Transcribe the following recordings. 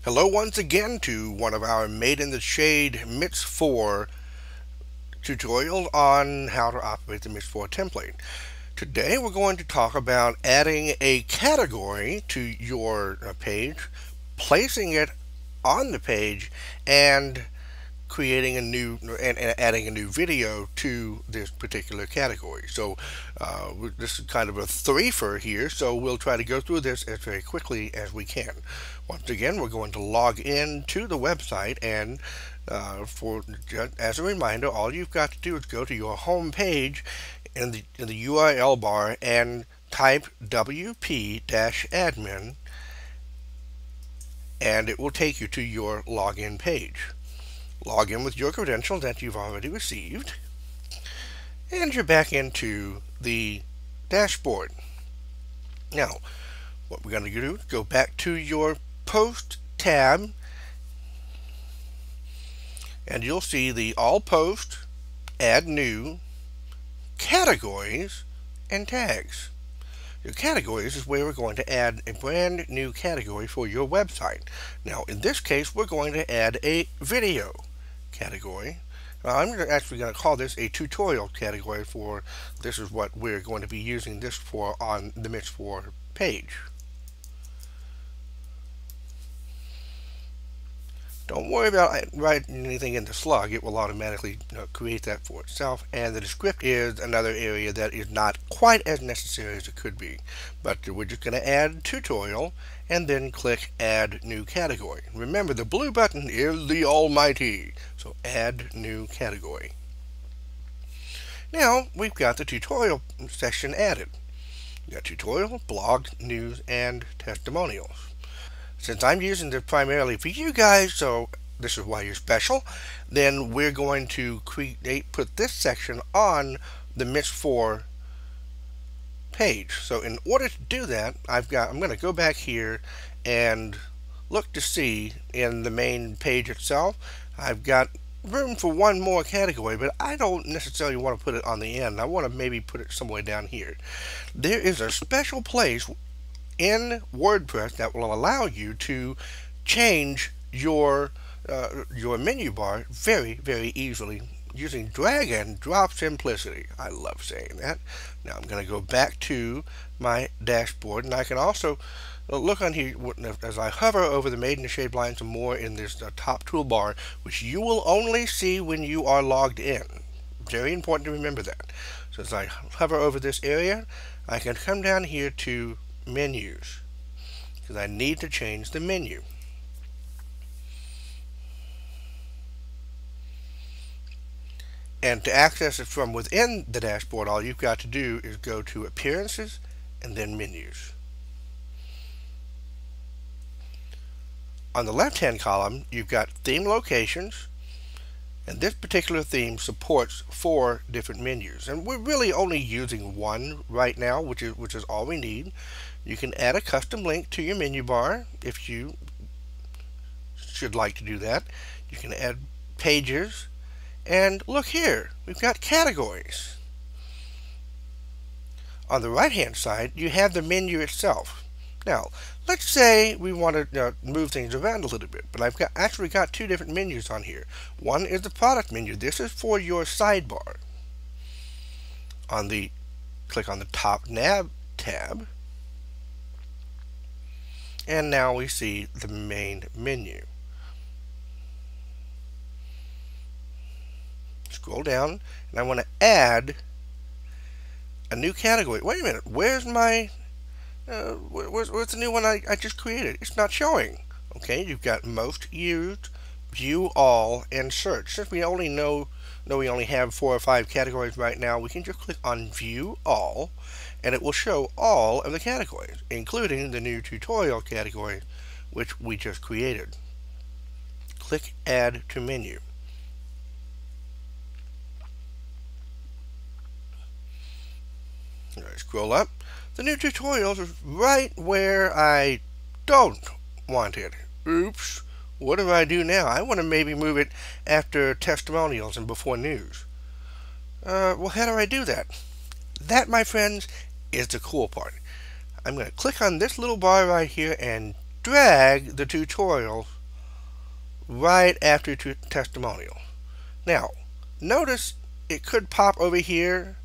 Hello once again to one of our Made in the Shade MITS4 tutorials on how to operate the MITS4 template. Today we're going to talk about adding a category to your page, placing it on the page, and creating a new and adding a new video to this particular category. So this is kind of a threefer here, so we'll try to go through this as very quickly as we can. Once again, we're going to log in to the website, and as a reminder, all you've got to do is go to your home page in the URL bar and type wp-admin, and it will take you to your login page. Log in with your credentials that you've already received, and you're back into the dashboard. Now, what we're going to do is go back to your Post tab, and you'll see the All Post, Add New, Categories, and Tags. Your categories is where we're going to add a brand new category for your website. Now, in this case, we're going to add a video category. I'm actually going to call this a tutorial category, for this is what we're going to be using this for on the MITS4 page. Don't worry about writing anything in the slug. It will automatically create that for itself. And the descriptor is another area that is not quite as necessary as it could be. But we're just going to add tutorial and then click Add New Category. Remember, the blue button is the almighty. So Add New Category. Now we've got the tutorial section added. We've got tutorial, blog, news, and testimonials. Since I'm using this primarily for you guys, so this is why you're special, then we're going to put this section on the MITS4 page. So in order to do that, I'm going to go back here and look to see in the main page itself. I've got room for one more category, but I don't necessarily want to put it on the end. I want to maybe put it somewhere down here. There is a special place in WordPress that will allow you to change your menu bar very, very easily using drag and drop simplicity. I love saying that. Now I'm going to go back to my dashboard, and I can also look on here as I hover over the Made in the Shade Blinds and More in this top toolbar, which you will only see when you are logged in. Very important to remember that. So as I hover over this area, I can come down here to menus, because I need to change the menu. And to access it from within the dashboard, all you've got to do is go to Appearances and then Menus. On the left-hand column, you've got Theme Locations, and this particular theme supports 4 different menus, and we're really only using one right now, which is all we need. You can add a custom link to your menu bar if you should like to do that. You can add pages, and look here, we've got categories. On the right hand side, you have the menu itself. Now, let's say we want to move things around a little bit, but I've actually got 2 different menus on here. One is the product menu. This is for your sidebar. Click on the top nav tab, and now we see the main menu. Scroll down, and I want to add a new category. Wait a minute, where's my where's the new one I just created? It's not showing. Okay, you've got Most Used, View All, and Search. Since we only know we only have 4 or 5 categories right now, we can just click on View All, and it will show all of the categories, including the new tutorial category, which we just created. Click Add to Menu. All right, scroll up. The new tutorials is right where I don't want it. Oops. What do I do now? I want to maybe move it after testimonials and before news. Well, how do I do that? That, my friends, is the cool part. I'm going to click on this little bar right here and drag the tutorial right after testimonial. Now, notice it could pop over here,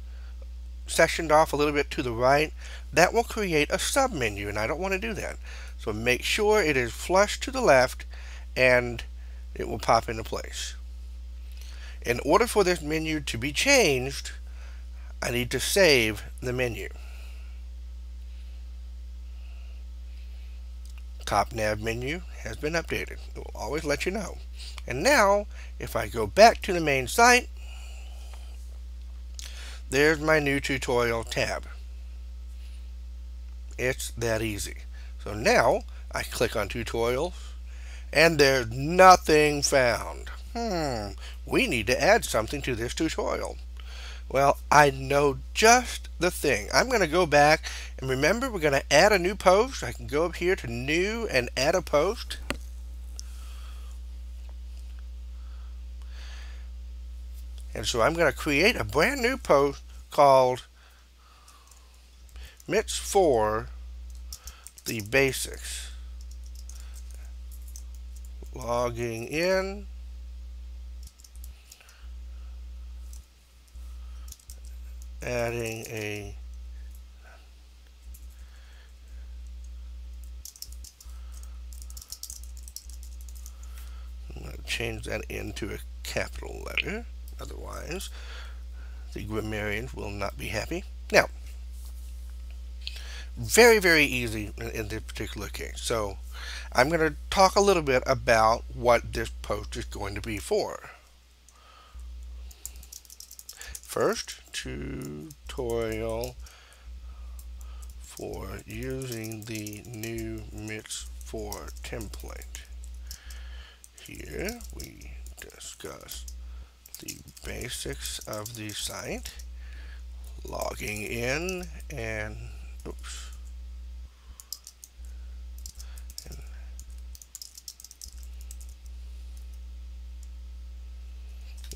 sectioned off a little bit to the right. That will create a submenu, and I don't want to do that. So make sure it is flush to the left, and it will pop into place. In order for this menu to be changed, I need to save the menu. Top nav menu has been updated. It will always let you know. And now, if I go back to the main site, there's my new tutorial tab. It's that easy. So now, I click on tutorials, and there's nothing found. We need to add something to this tutorial. Well, I know just the thing. I'm going to go back, and remember, we're going to add a new post. I can go up here to new and add a post. And so I'm going to create a brand new post called MITS4, the basics. Logging in. Adding a I'm going to change that into a capital letter, otherwise the grammarians will not be happy. Now, very easy in this particular case. So I'm going to talk a little bit about what this post is going to be for. First, tutorial for using the new MITS4 template. Here we discuss the basics of the site, logging in, and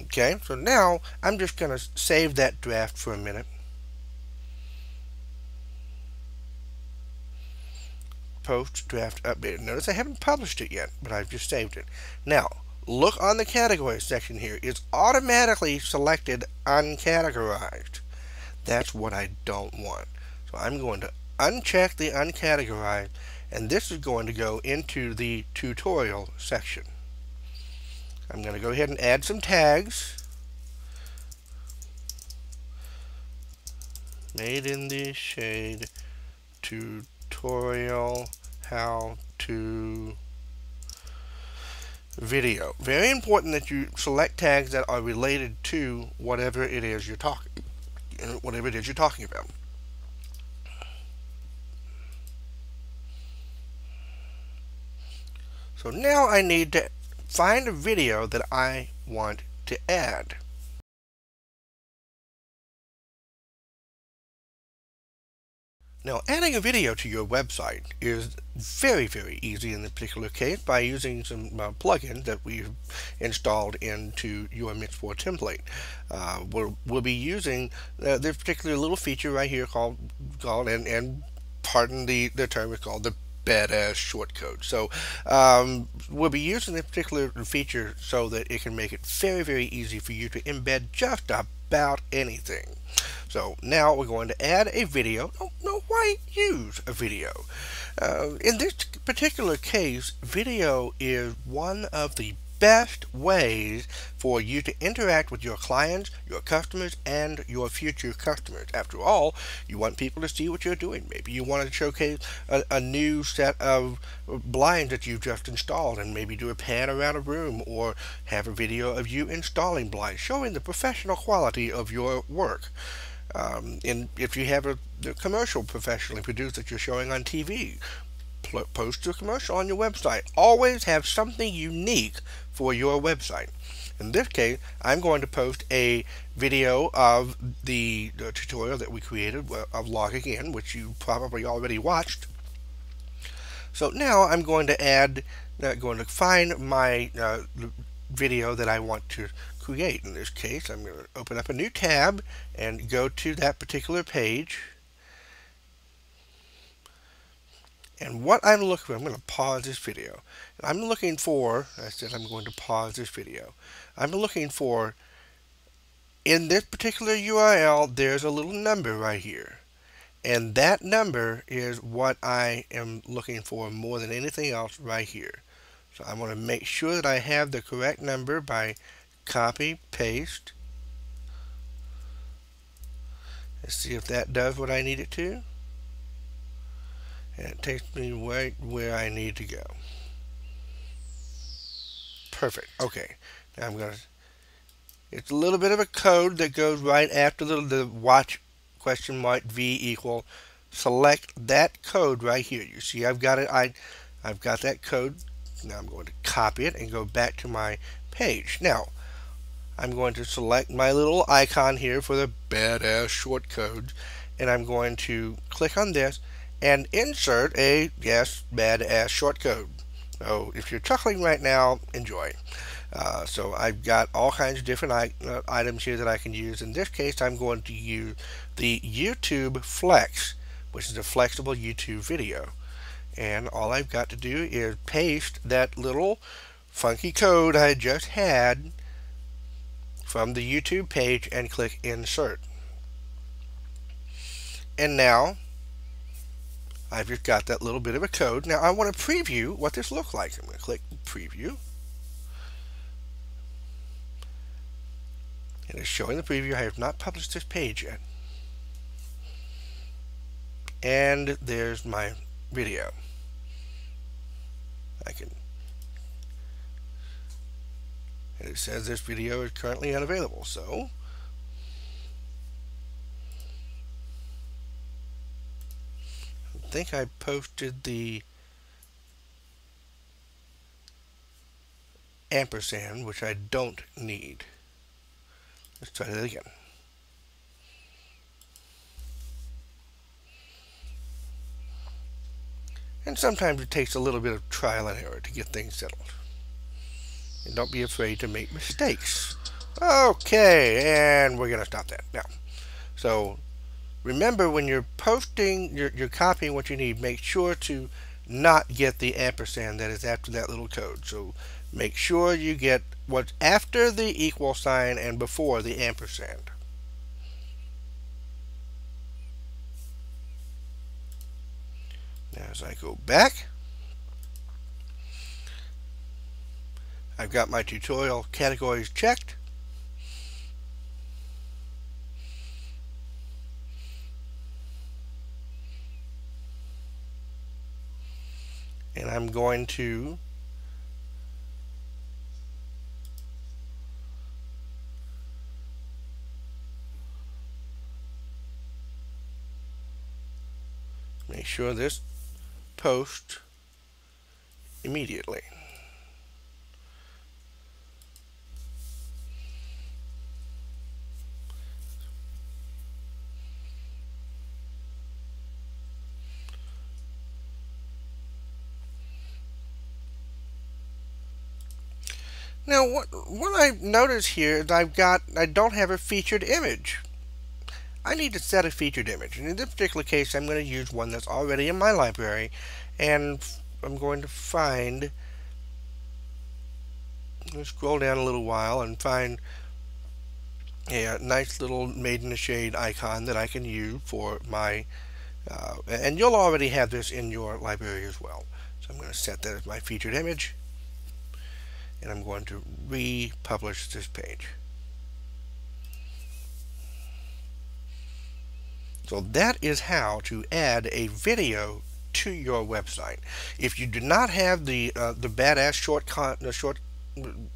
okay, so now I'm just going to save that draft for a minute. Post draft updated. Notice I haven't published it yet, but I've just saved it. Now, look on the category section here. It's automatically selected uncategorized. That's what I don't want. So I'm going to uncheck the uncategorized, and this is going to go into the tutorial section. I'm going to go ahead and add some tags. Made in the shade tutorial how to video. Very important that you select tags that are related to whatever it is you're talking about. So now I need to find a video that I want to add. Now, adding a video to your website is very easy in this particular case by using some plugins that we've installed into your MITS4 template. We'll be using this particular little feature right here called and pardon the term, it's called the badass shortcode. So we'll be using this particular feature so that it can make it very easy for you to embed just about anything. So now we're going to add a video. No, why use a video? In this particular case, video is one of the best ways for you to interact with your clients, your customers, and your future customers. After all, you want people to see what you're doing. Maybe you want to showcase a new set of blinds that you've just installed, and maybe do a pan around a room, or have a video of you installing blinds, showing the professional quality of your work. If you have a commercial professionally produced that you're showing on TV, post a commercial on your website. Always have something unique for your website. In this case, I'm going to post a video of the tutorial that we created of logging in, which you probably already watched. So now I'm going to find my video that I want to create. In this case, I'm going to open up a new tab and go to that particular page. And what I'm looking for, I'm going to pause this video. I'm looking for, I said I'm going to pause this video. I'm looking for, in this particular URL, there's a little number right here. And that number is what I am looking for more than anything else right here. So I want to make sure that I have the correct number by copy, paste. Let's see if that does what I need it to. And it takes me right where I need to go. Perfect. Okay. Now I'm going to, it's a little bit of a code that goes right after the watch question mark V equal. Select that code right here. You see I've got it. I've got that code. Now I'm going to copy it and go back to my page. Now I'm going to select my little icon here for the badass short codes, and I'm going to click on this and insert a badass short code. So if you're chuckling right now, enjoy. So I've got all kinds of different items here that I can use. In this case, I'm going to use the YouTube Flex, which is a flexible YouTube video. And all I've got to do is paste that little funky code I just had from the YouTube page and click Insert. And now I've just got that little bit of a code. Now I want to preview what this looks like. I'm going to click Preview. And it's showing the preview. I have not published this page yet. And there's my video. And it says this video is currently unavailable. So I think I posted the ampersand, which I don't need. Let's try that again. And sometimes it takes a little bit of trial and error to get things settled. And don't be afraid to make mistakes. Okay, and we're going to stop that now. So remember, when you're posting, you're copying what you need, make sure to not get the ampersand that is after that little code. So make sure you get what's after the equal sign and before the ampersand. Now as I go back, I've got my tutorial categories checked. And I'm going to make sure this post immediately. Now what I notice here is I don't have a featured image. I need to set a featured image, and in this particular case I'm going to use one that's already in my library, and I'm going to find, let's scroll down a little while and find a nice little made in the shade icon that I can use for my, and you'll already have this in your library as well. So I'm going to set that as my featured image, and I'm going to republish this page. So that is how to add a video to your website. If you do not have the badass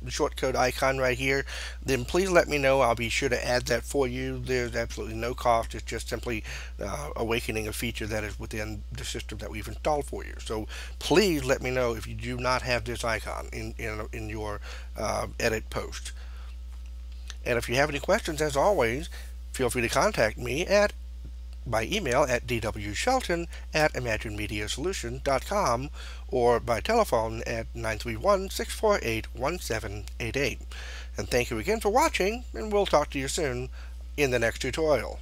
shortcode icon right here, then please let me know. I'll be sure to add that for you. There's absolutely no cost. It's just simply awakening a feature that is within the system that we've installed for you. So please let me know if you do not have this icon in your edit post. And if you have any questions, as always, feel free to contact me by email at dwshelton@imaginemediasolution.com or by telephone at 931-648-1788. And thank you again for watching, and we'll talk to you soon in the next tutorial.